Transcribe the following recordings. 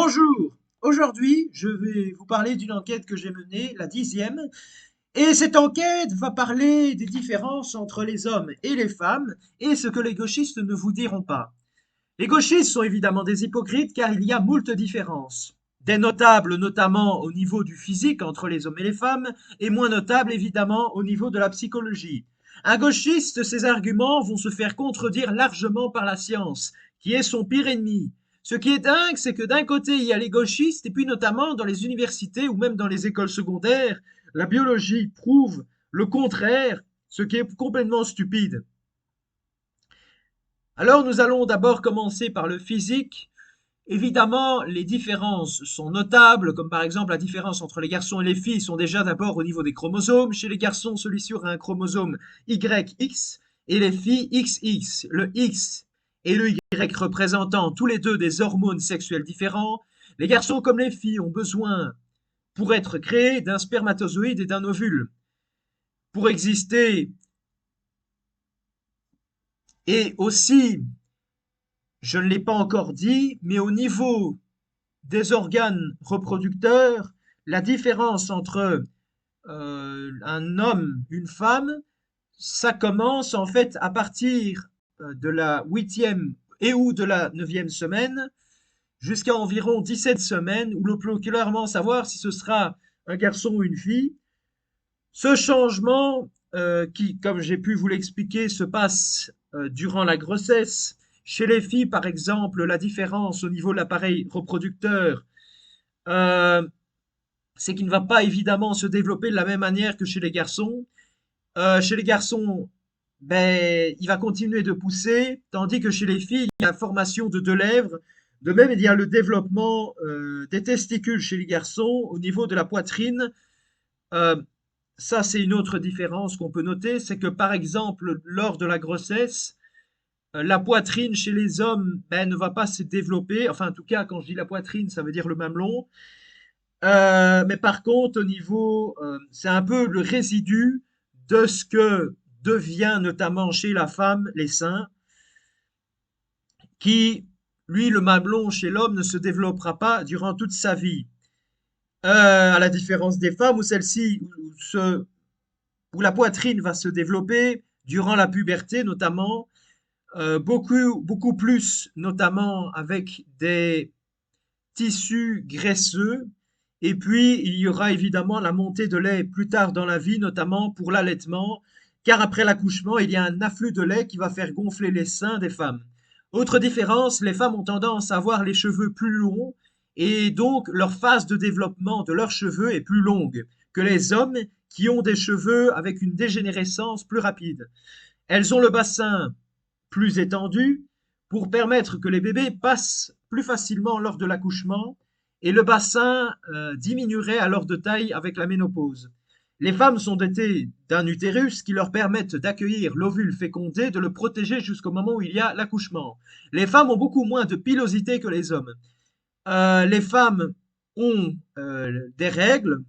Bonjour, aujourd'hui je vais vous parler d'une enquête que j'ai menée, la 10e, et cette enquête va parler des différences entre les hommes et les femmes et ce que les gauchistes ne vous diront pas. Les gauchistes sont évidemment des hypocrites car il y a moult différences. Des notables notamment au niveau du physique entre les hommes et les femmes, et moins notables évidemment au niveau de la psychologie. Un gauchiste, ses arguments vont se faire contredire largement par la science, qui est son pire ennemi. Ce qui est dingue, c'est que d'un côté, il y a les gauchistes, et puis notamment dans les universités ou même dans les écoles secondaires, la biologie prouve le contraire, ce qui est complètement stupide. Alors nous allons d'abord commencer par le physique. Évidemment, les différences sont notables, comme par exemple la différence entre les garçons et les filles sont déjà d'abord au niveau des chromosomes. Chez les garçons, celui-ci aura un chromosome XX et les filles XX. Le X et le Y représentant tous les deux des hormones sexuelles différents. Les garçons comme les filles ont besoin, pour être créés, d'un spermatozoïde et d'un ovule. Pour exister, et aussi, je ne l'ai pas encore dit, mais au niveau des organes reproducteurs, la différence entre un homme, une femme, ça commence en fait à partir de la huitième et ou de la neuvième semaine jusqu'à environ 17 semaines où l'on peut clairement savoir si ce sera un garçon ou une fille. Ce changement qui, comme j'ai pu vous l'expliquer, se passe durant la grossesse. Chez les filles, par exemple, la différence au niveau de l'appareil reproducteur, euh, c'est qu'il ne va pas évidemment se développer de la même manière que chez les garçons. Chez les garçons, ben, il va continuer de pousser, tandis que chez les filles, il y a la formation de deux lèvres. De même, il y a le développement des testicules chez les garçons au niveau de la poitrine. Euh, Ça, c'est une autre différence qu'on peut noter, c'est que par exemple, lors de la grossesse, la poitrine chez les hommes ben, ne va pas se développer. Enfin, en tout cas, quand je dis la poitrine, ça veut dire le mamelon. Mais par contre, au niveau, c'est un peu le résidu de ce que devient notamment chez la femme les seins, qui, lui, le mamelon chez l'homme ne se développera pas durant toute sa vie. À la différence des femmes où celle-ci, où la poitrine va se développer durant la puberté notamment, beaucoup plus, notamment avec des tissus graisseux. Et puis, il y aura évidemment la montée de lait plus tard dans la vie, notamment pour l'allaitement, car après l'accouchement, il y a un afflux de lait qui va faire gonfler les seins des femmes. Autre différence, les femmes ont tendance à avoir les cheveux plus longs et donc leur phase de développement de leurs cheveux est plus longue que les hommes qui ont des cheveux avec une dégénérescence plus rapide. Elles ont le bassin plus étendu pour permettre que les bébés passent plus facilement lors de l'accouchement et le bassin diminuerait alors de taille avec la ménopause. Les femmes sont dotées d'un utérus qui leur permettent d'accueillir l'ovule fécondé, de le protéger jusqu'au moment où il y a l'accouchement. Les femmes ont beaucoup moins de pilosité que les hommes. Les femmes ont des règles.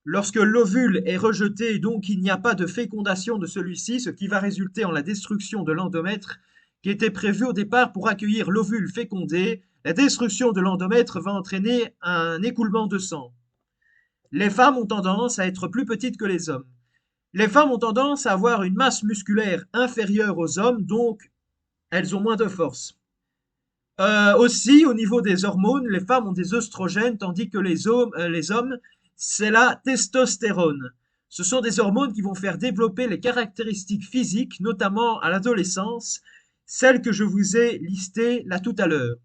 Lorsque l'ovule est rejeté, donc il n'y a pas de fécondation de celui-ci, ce qui va résulter en la destruction de l'endomètre qui était prévu au départ pour accueillir l'ovule fécondé. La destruction de l'endomètre va entraîner un écoulement de sang. Les femmes ont tendance à être plus petites que les hommes. Les femmes ont tendance à avoir une masse musculaire inférieure aux hommes, donc elles ont moins de force. Aussi, au niveau des hormones, les femmes ont des oestrogènes, tandis que les hommes, c'est la testostérone. Ce sont des hormones qui vont faire développer les caractéristiques physiques, notamment à l'adolescence, celles que je vous ai listées là tout à l'heure.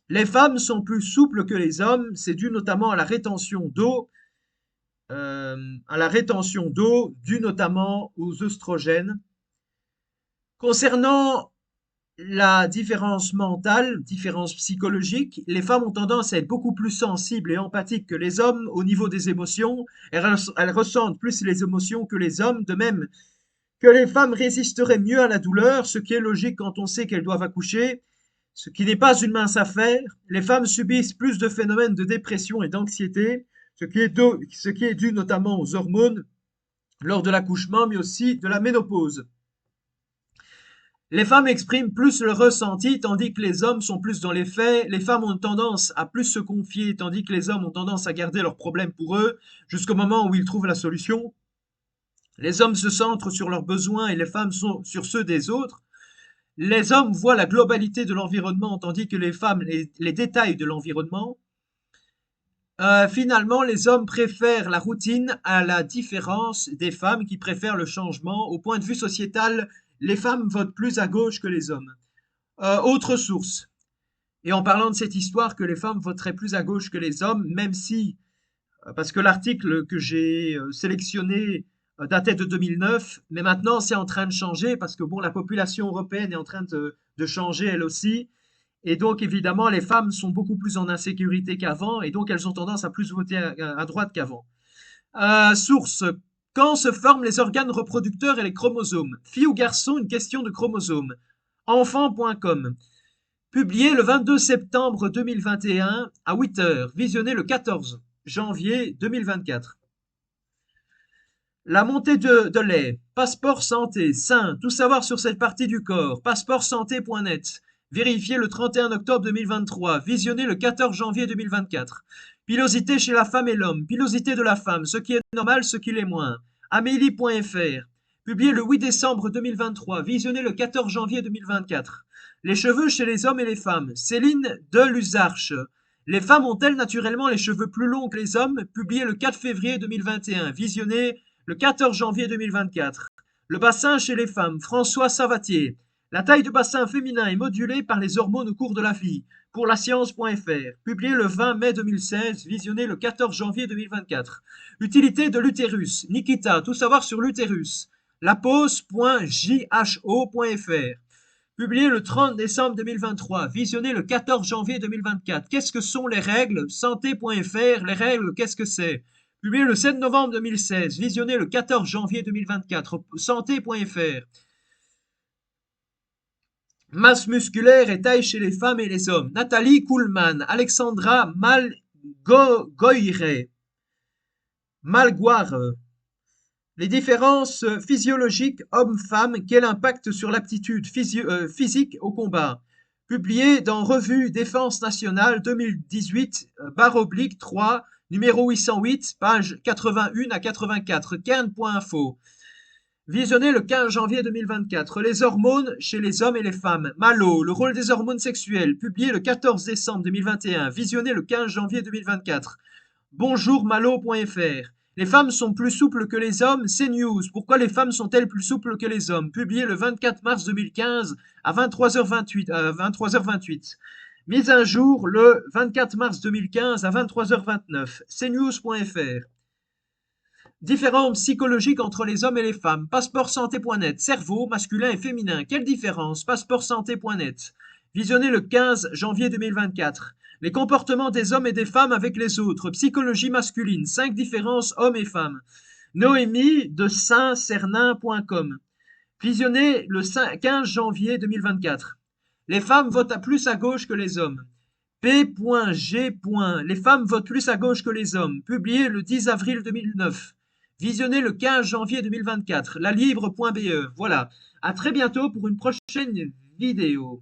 Les femmes sont plus souples que les hommes, c'est dû notamment à la rétention d'eau, due notamment aux oestrogènes. Concernant la différence mentale, différence psychologique, les femmes ont tendance à être beaucoup plus sensibles et empathiques que les hommes au niveau des émotions. Elles ressentent plus les émotions que les hommes, de même que les femmes résisteraient mieux à la douleur, ce qui est logique quand on sait qu'elles doivent accoucher, ce qui n'est pas une mince affaire. Les femmes subissent plus de phénomènes de dépression et d'anxiété, ce qui est dû notamment aux hormones lors de l'accouchement, mais aussi de la ménopause. Les femmes expriment plus le ressenti, tandis que les hommes sont plus dans les faits. Les femmes ont tendance à plus se confier, tandis que les hommes ont tendance à garder leurs problèmes pour eux, jusqu'au moment où ils trouvent la solution. Les hommes se centrent sur leurs besoins et les femmes sont sur ceux des autres. Les hommes voient la globalité de l'environnement, tandis que les femmes les détails de l'environnement. Finalement, les hommes préfèrent la routine à la différence des femmes qui préfèrent le changement. Au point de vue sociétal, les femmes votent plus à gauche que les hommes. Autre source. Et en parlant de cette histoire que les femmes voteraient plus à gauche que les hommes, même si, parce que l'article que j'ai sélectionné datait de 2009, mais maintenant c'est en train de changer parce que bon, la population européenne est en train de changer elle aussi. Et donc, évidemment, les femmes sont beaucoup plus en insécurité qu'avant, et donc elles ont tendance à plus voter à droite qu'avant. Source. Quand se forment les organes reproducteurs et les chromosomes? Fille ou garçon, une question de chromosomes. Enfant.com. Publié le 22 septembre 2021 à 8 heures. Visionné le 14 janvier 2024. La montée de lait. Passeport santé. Sein. Tout savoir sur cette partie du corps. Passeportsanté.net. Vérifié le 31 octobre 2023. Visionné le 14 janvier 2024. Pilosité chez la femme et l'homme. Pilosité de la femme. Ce qui est normal, ce qui l'est moins. Amélie.fr. Publié le 8 décembre 2023. Visionné le 14 janvier 2024. Les cheveux chez les hommes et les femmes. Céline de Luzarche. Les femmes ont-elles naturellement les cheveux plus longs que les hommes? Publié le 4 février 2021. Visionné le 14 janvier 2024. Le bassin chez les femmes. François Savatier. La taille du bassin féminin est modulée par les hormones au cours de la vie. Pour la science.fr. Publié le 20 mai 2016. Visionné le 14 janvier 2024. Utilité de l'utérus. Nikita. Tout savoir sur l'utérus. lapose.jho.fr. Publié le 30 décembre 2023, visionné le 14 janvier 2024. Qu'est-ce que sont les règles? Santé.fr, les règles, qu'est-ce que c'est? Publié le 7 novembre 2016, visionné le 14 janvier 2024. Santé.fr. Masse musculaire et taille chez les femmes et les hommes. Nathalie Kuhlmann, Alexandra Malgoire. Les différences physiologiques hommes-femmes, quel impact sur l'aptitude physique au combat? Publié dans Revue Défense Nationale 2018, /3, numéro 808, page 81 à 84, cairn.info. Visionné le 15 janvier 2024. Les hormones chez les hommes et les femmes. Malo, le rôle des hormones sexuelles. Publié le 14 décembre 2021. Visionné le 15 janvier 2024. Bonjourmalo.fr. Les femmes sont plus souples que les hommes, c'est news. Pourquoi les femmes sont-elles plus souples que les hommes? Publié le 24 mars 2015 à 23h28. Mise à jour le 24 mars 2015 à 23h29. cnews.fr. Différences psychologiques entre les hommes et les femmes. Passeportsanté.net. Cerveau, masculin et féminin. Quelle différence? Passeportsanté.net. Visionné le 15 janvier 2024. Les comportements des hommes et des femmes avec les autres. Psychologie masculine. 5 différences hommes et femmes. Noémie de Saint-Cernin.com. Visionné le 15 janvier 2024. Les femmes votent plus à gauche que les hommes. P.G. Les femmes votent plus à gauche que les hommes. Publié le 10 avril 2009. Visionné le 15 janvier 2024. Lalibre.be. Voilà. À très bientôt pour une prochaine vidéo.